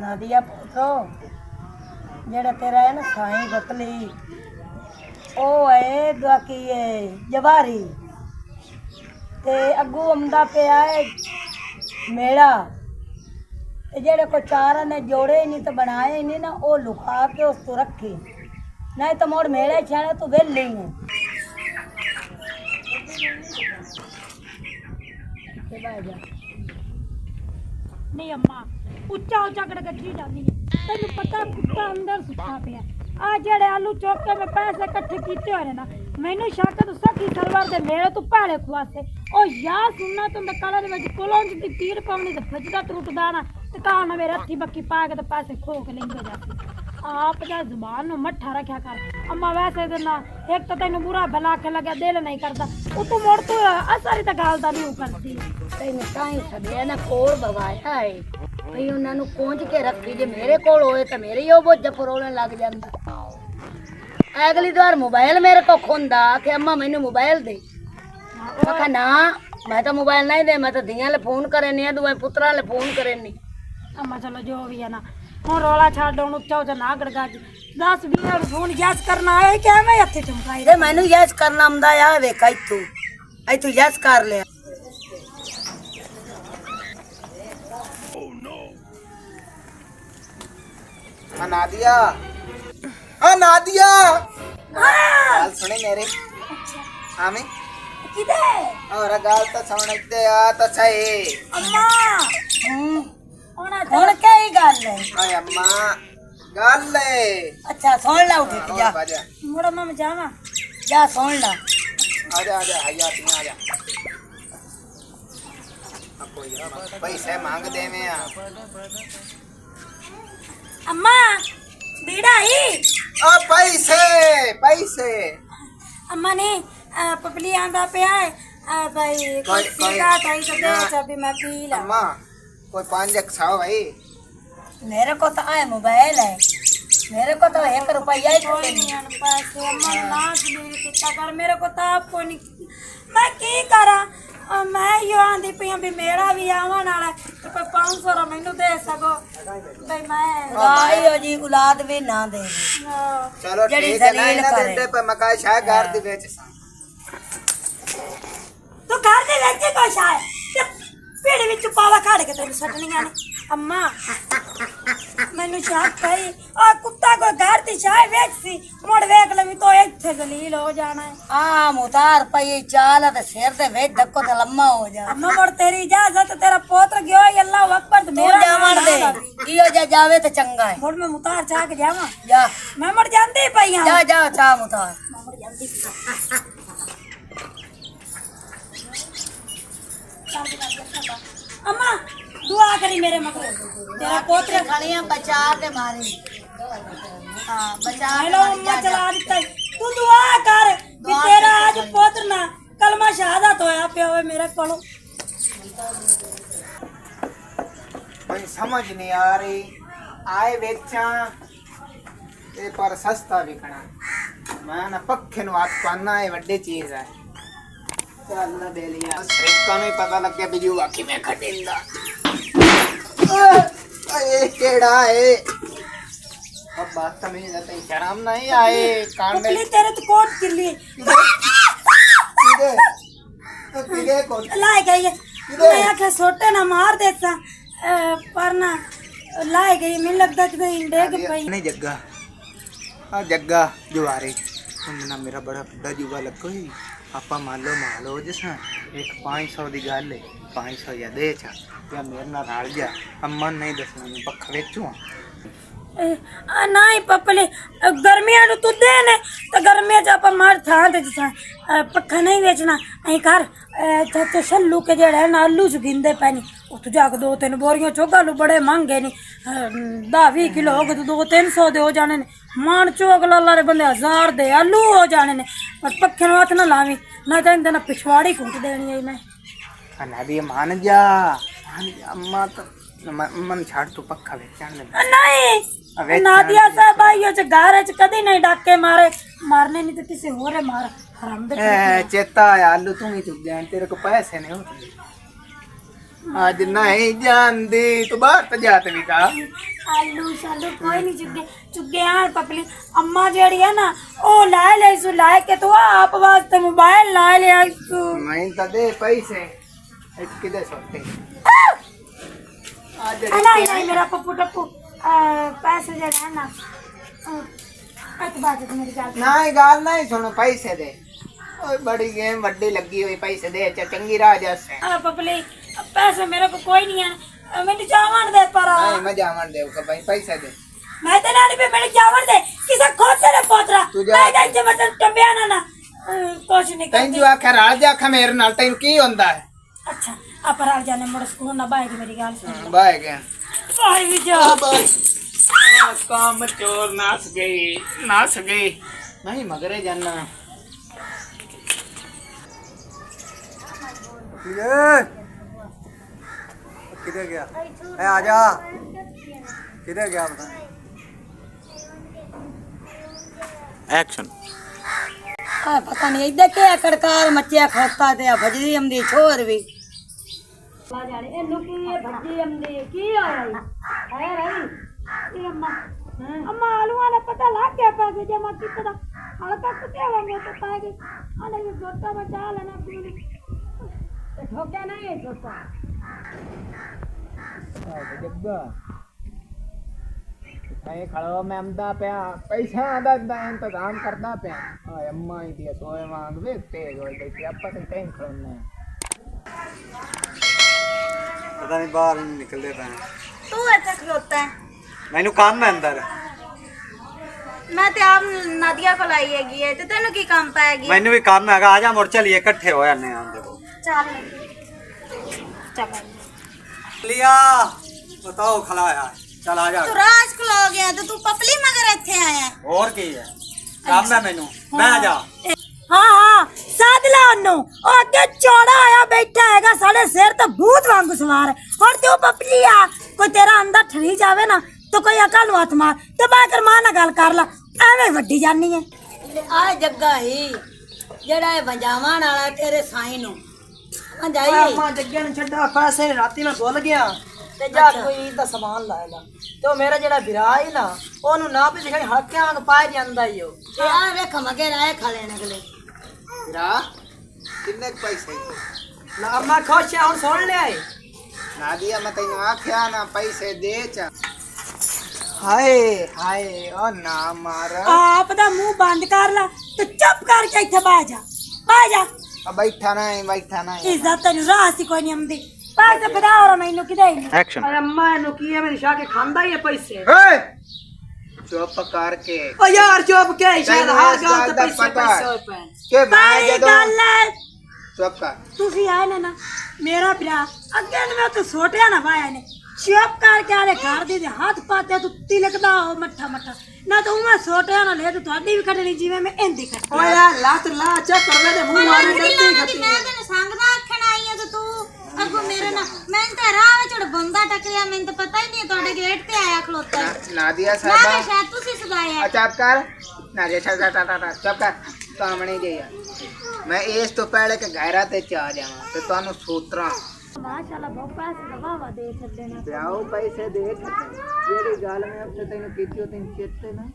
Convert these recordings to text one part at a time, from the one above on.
नादिया पुत्रो जेड़ा तेरा है ना साईं बतली ओ है बाकी है जवारी ते अगू आंदा पिया है मेड़ा ते जेड़े को चार ने जोड़े ही नहीं तो बनाए ही नहीं ना वो लुका के उस तो रखी नहीं तो मोड़ मेड़े छाने तो वेल नहीं है नहीं अम्मा उच्चा उच्चा कर गड्डी डाली तेन पता कुत्ता अंदर सुता पिया आ जेड़े आलू चौके में पैसे इकट्ठे कीते होने ना मैनू शक तो सखी सरवर दे मेरे तो भाड़े खुआसे ओ यार सुनना तुंदे काले दे विच कोलोंज दी पीड़ पावनी ते फजदा टुटदा ना ते कहा ना मेरे हत्थी बक्की पा के ते पैसे खो के लेंगे जाते आप जा जुबान नु मट्ठा रखा कर अम्मा वैसे तो ना एक तो तेन बुरा भला के लगे दिल नहीं करता ओ तू मोड़ तू असर ते गाल दा नहीं करती तेन ताई छड़िया ना कोर बवाया है भई उन्हां नु कोंज के रखी जे मेरे कोल होए तो मेरे ही ओ बोझ फरोलने लग जांदा अगली बार मोबाइल मेरे को खोंदा कि अम्मा मैनू मोबाइल दे मैं कहा ना मैं तो मोबाइल नहीं दे मैं तो धियां ले फोन करनी है दुए पुत्रा ले फोन करनी अम्मा चलो जो भी है ना हूँ रौला छाड़ हूँ उच्चा उच्चा ना गड़गा 10-20 फोन यस करना है क्या मैं हथे चमकाई दे मैनू यस करना आंदा आ वेख आई तू यस कर ले नादिया हाँ नादिया गाल सुने मेरे हाँ मैं किधर और गाल तो सुनते आ तो सही अम्मा हुन क्या ही गल है हाय अम्मा गाल ले अच्छा सुन ला उठ जा आजा मोड़ा मम जावा जा सुन ला आजा आजा आजा तू आजा अब कोई पैसे मांग दे मैं अम्मा बीड़ा ही ओ पैसे पैसे अम्मा ने पपली आंदा पे आए भाई कोई- कुछ का ताई तो दे ना। अभी मैं पी ला अम्मा कोई 5 खाओ भाई मेरे को तो आए मोबाइल है मेरे को तो 1 रुपया ही कोई कोई नहीं आन पैसे अम्मा नाच नहीं कितना कर मेरे को तो आपको नहीं मैं की करा मैं यो आंदी पी भी मेरा भी आवन वाला तो कोई 500 रा मैनू दे सको भाई मैं गाय हो जी औलाद भी ना दे चलो जड़ी ठीक है ना जलील इन्हें करे। दे पे मकाई शाय घर दी बेच तू घर दे वेचे को शाय पेड़ विच पावा काढ़ के तेन सटनियां ने अम्मा मैनू शक पई आ कुत्ता को घर दी शाय वेचसी मोड़ वेख लवी तो इत्थे जलील हो जाना है आ मुतार पई चाल ते सिर दे वेच धक्को ते लम्मा हो जा अम्मा मोड़ तेरी इजाजत तेरा पोत्र गयो अल्लाह अकबर तू मेरा जावण दे इयो जा जावे ते चंगा है मोड़ में मुतार चाह के जावा जा मैं मोड़ जानती पई हां जा जा चा मुतार मैं मोड़ जानती अम्मा दुआ करी मेरे मगर तेरा पोत्र खड़ियां बचा के मारी हां बचा हेलो अम्मा चला दिता तू दुआ कर कि तेरा आज पोत्र ना कलमा शहादत होया पे होवे मेरे कोलो भाई समझ नहीं आ रही आए बेचा ये पर सस्ता बिकना मैं ना पक्खे नु हाथ पाना है बड़ी चीज है चल ना दे लिया श्रीका में पता लग गया बिजू बाकी में खटिंदा ए केड़ा है अब बात समझ जाते शर्म नहीं आए कान में पपली तेरे तो कोट किल्ली सीधे तो सीधे को लाए गई है मैं आखे सोटे ना मार देता पर ना लाए गई मैं लगता कि इंडे के पई नहीं जग्गा हाँ जग्गा जुआरे ना मेरा बड़ा बड़ा जुआ लगो ही आपा मान लो जैसा एक 500 दी गल है 500 या दे चा या मेरे ना राल जा अम्मा नहीं दसना मैं पक्का वेचू नहीं पपली गर्मियां नु तू दे ने तो गर्मियां च अपन मार था ते जसा पक्का नहीं बेचना ऐ कर ते सल्लू के जेड़ा है ना आलू सुगिंदे पैनी ओ तू जाके 2-3 बोरियां चोगा आलू बड़े महंगे ने 10-20 किलो हो गए तो 200-300 दे हो जाने ने मान चोक लाला रे बंदे 1000 दे आलू हो जाने ने पर पक्के नु हाथ ना लावी ना तो इंदे ना पिछवाड़ी कुट देनी है मैं नादी मान जा अम्मा तो मन छाड़ तू पक्का बेचण दे नहीं नादिया साहब आइयो च घर च कदी नहीं डाके मारे मारने नहीं तो किसी होरे मार हराम दे चेता है आलू तू ही चुप जाए तेरे को पैसे नहीं होते आज नहीं जानती तू बाहर तो जाते भी का आलू शालू कोई नहीं चुगे यार पपली अम्मा जेड़ी है ना ओ लाए सु लाए के तो आप वास्ते मोबाइल लाए ले आई सु मैं तो दे पैसे एक किधर सोते आज नहीं मेरा पप्पू टप्पू पैसे जेड़े है ना एक बात है मेरी गाल नहीं गाल नहीं सुनो पैसे दे ओए बड़ी गेम वड्डी लगी हुई पैसे दे चंगी राह जैसे पपली पैसे मेरे को कोई नहीं है मैंने चावल दे पर नहीं मैं जावन दे का भाई पैसे दे मैं तो नानी पे मेरे चावल दे किसे खोद से पहुंच रहा तू जा। मैं जाके मतलब टंबिया ना कुछ नहीं तैन जो आखिर राल जा खा मेरे नाल तैन की होंदा है अच्छा आप राल जाने मोड़ स्कूल ना बाय की मेरी गाल सुन बाय गया बाय भी जा काम चोर नाच गई नहीं मगरे जाना किधर गया ए आजा किधर गया बता एक्शन पता नहीं इधर के कड़कार मचिया खोता ते भजरी हमदी छोर भी ला जाने ए नुकी ये भजी हमदी की है रही ये अम्मा आलू वाला पता लग गया पैसे जमा कितना हल्का कुत्ते होंगे तो पाएगी अरे ये छोटा बचा लेना पूरी ठोके नहीं है छोटा जग्गा ऐ खड़ो मैं अमदा पे पैसा दा इंतजाम करदा पे हाय अम्मा ही दिया सोए मांग वे तेज हो गई अब पता नहीं खड़ने पता नहीं बाहर नहीं निकल रहे हैं तू ऐसे खलोता है मैनू काम है अंदर मैं ते आप नदिया को लाई हैगी है ते तेनू की काम पाएगी मैनू भी काम है आजा मुड़ चलिए इकट्ठे हो जाने हैं देखो चल चल लिया बताओ खला यार चल आजा तू राज खलो गया तो तू पपली मगर इथे आया और की है काम है मैनू मैं जा हाँ हाँ सादला ओनू ओ अगे चौड़ा आया बैठा हैगा साढ़े सिर तो भूत वांगू सवार है और तू पपलिया कोई तेरा अंदर ठरी जावे ना तो कोई अकल नु हाथ मार ते बाकर मां ना गल कर ला एवें वड्डी जानी है आ जग्गा ही जेड़ा है बजावन वाला तेरे साईं नु जाई अम्मा जग्गे ने छड्डा पैसे राती में भुल गया ते जा कोई दा सामान लाएगा तो मेरा जेड़ा विरा ही ना ओनु ना भी दिखाई हल्के आंग पाए ਜਾਂਦਾ ही हो ए आ वेख मगे राय खा लेने के लिए रा कितने पैसे ना अम्मा खुश है हुन सुन ले आए ना दिया मैं तैਨੂੰ आख्या ना पैसे दे चा हाय हाय ओ ना मार आप दा मुंह बंद कर ला तो चुप करके इथे बैठ जा अब बैठा नहीं इज्जत तेन राह सी कोई नहीं आंदी पैसे बता और मैनू किदे एक्शन अरे अम्मा नु की है मेरी शाके खांदा ही है पैसे ए चुप करके ओ यार चुप के शायद तैਨੂੰ हार इस गाल ਗੱਲ ते ਦਾ पैसे ਪਤਾ पैसे होए पे कि मैं भाई जदों गल है चुप कर ਤੁਸੀਂ ਆਏ ਨੇ ਨਾ ਮੇਰਾ ਭਰਾ ਅੱਗੇ ਨੂੰ ਮੈਂ ਤੇ ਸੋਟਿਆ ਨਾ ਪਾਇਆ ਨੇ ਚੁੱਪ ਕਰਕੇ ਆਲੇ ਘਰ ਦੇ ਹੱਥ ਪਾਤੇ ਤੂੰ ਤਿਲਕਦਾ ਹੋ ਮੱਠਾ ਨਾ ਤੂੰ ਮੈਂ ਸੋਟਿਆ ਨਾ ਲੈ ਤੇ ਤੁਹਾਡੀ ਵੀ ਕੱਢਣੀ ਜਿਵੇਂ ਮੈਂ ਇੰਦੀ ਕੱਢ ओ यार लात ला चेक कर दे मुंह मारे गलती खती मैं तेनू संगदा आखण आई है तो तू अगो मेरे ना मैं ते राह विच बंदा टकरिया मैं तो पता ही नहीं तोड़े गेट पे आया खलोता है नादिया ना साहब शायद तू सी सदाया चुप कर नादिया चुप कर सामने गई मैं इस तो पहले के गहरा ते चा जावां ते तानू सूत्रा माशाल्लाह बहुत पैसे दबावा दे छड्डे ना ब्याह पैसे दे जेड़ी गल मैं अब तैਨੂੰ कीती तैਨੂੰ चेते ना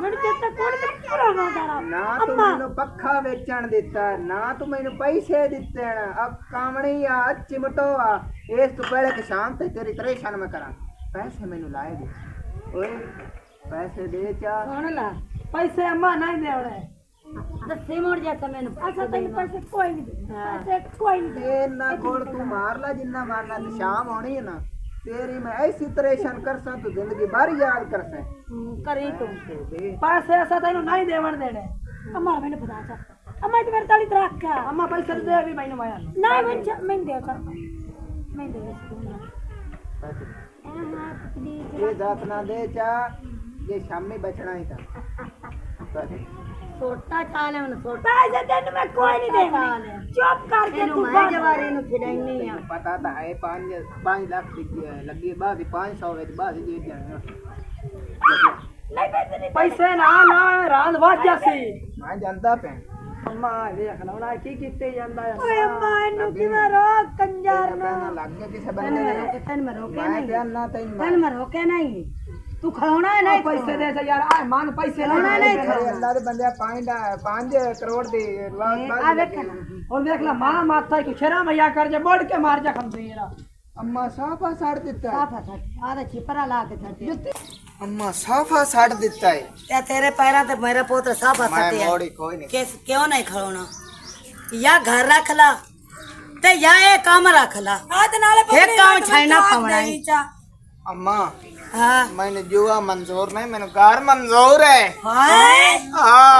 ਮੈਨੂੰ ਚੇਤਾ ਕੋਣ ਤੇ ਪੂਰਾ ਵਾਦਾਰਾ ਨਾ ਤੂੰ ਮੈਨੂੰ ਪੱਖਾ ਵੇਚਣ ਦਿੱਤਾ ਨਾ ਤੂੰ ਮੈਨੂੰ ਪੈਸੇ ਦਿੱਤੇ ਨਾ ਅਬ ਕਾਮਣੀ ਆ ਚਿਮਟੋ ਆ ਇਸ ਤੋਂ ਪਹਿਲੇ ਕਿ ਸ਼ਾਮ ਤੇ ਤੇਰੀ ਪਰੇਸ਼ਾਨ ਮੈਂ ਕਰਾਂ ਪੈਸੇ ਮੈਨੂੰ ਲਾਏ ਦੇ ਓਏ ਪੈਸੇ ਦੇ ਚਾ सुन ला पैसे अम्मा नहीं देवड़े दस्सी मोड़ जाता मैंने ਅੱਛਾ ਤੈਨੂੰ ਪੈਸੇ ਕੋਈ ਨਹੀਂ ਪੈਸੇ ਕੋਈ ਨਹੀਂ ਇਹ ਨਾ ਕੋਲ ਤੂੰ ਮਾਰ ਲੈ ਜਿੰਨਾ ਮਾਰਨਾ ਤੇ ਸ਼ਾਮ ਹੋਣੀ ਹੈ ਨਾ तेरी मैं ऐसी परेशान कर सा तो जिंदगी भर याद कर सा करी तू पैसे ऐसा तेनू नहीं देवन देने अम्मा मैंने पता था अम्मा तो मेरे ताली तरह क्या अम्मा पैसे दे भी मैनू माया नहीं मैं दे कर मैं दे ये दात ना दे चा ये शामी बचना ही था छोटा चाले मन छोटा पैसे तेन मैं कोई नहीं देगा चुप करके तू मैं जवारी नु खिलानी है पता था है 5 लाख लगी बाद 500 वे बाद दे जाना नहीं पैसे नहीं पैसे ना ना रांद वाज जासी मैं जानता पे ਅੰਮਾ ਵੇਖ ਲਾ ਹੁਣ ਕੀ ਕੀਤੇ ਜਾਂਦਾ ਆ ਓਏ ਅੰਮਾ ਇਹਨੂੰ ਕਿਵੇਂ ਰੋਕ ਕੰਜਰ ਨਾ ਨੂੰ ਲੱਗ ਗਿਆ ਕਿਸੇ ਬੰਦੇ ਨੇ ਤੈਨੂੰ ਮੈਂ ਰੋਕਿਆ ਮੈਂ ਨਹੀਂ ਪਿਆਨਾ ਤੈਨੂੰ ਤੈਨੂੰ ਮੈਂ ਰੋਕਿਆ ਨਹੀਂ ਤੂੰ ਖਲੋਣਾ ਹੈ ਨਹੀਂ ਪੈਸੇ ਦੇ ਤੇ ਯਾਰ ਆ ਮਨ ਪੈਸੇ ਖਲੋਣਾ ਨਹੀਂ ਅੱਲਾ ਦੇ ਬੰਦੇ 5 ਕਰੋੜ ਦੀ ਆ ਵੇਖ ਹੁਣ ਦੇਖ ਲੈ ਮਾਂ ਮਾਥਾ ਕਿ ਸ਼ੇਰਾ ਮਈਆ ਕਰ ਜੇ ਮੋੜ ਕੇ ਮਾਰ ਜਾ ਖੰਦੀਰਾ ਅੰਮਾ ਸਾਫਾ ਛੱਡ ਦਿੱਤਾ ਸਾਫਾ ਛੱਡ ਆ ਤਾਂ ਛਿਪਰਾ ਲਾ ਕੇ ਛੱਡ ਅੰਮਾ ਸਾਫਾ ਛੱਡ ਦਿੱਤਾ ਹੈ ਤੇ ਤੇਰੇ ਪੈਰਾਂ ਤੇ ਮੇਰਾ ਪੁੱਤ ਸਾਫਾ ਮੈਂ ਛੱਡਿਆ ਮੋੜੀ ਕੋਈ ਨਹੀਂ ਕਿਸ ਕਿਉਂ ਨਹੀਂ ਖਲੋਣਾ या घर रख ला ते या ये काम रख ला एक काम छाइना पवना है अम्मा हाँ मैंने जुआ मंजूर नहीं मैंने घर मंजूर है हाय हाँ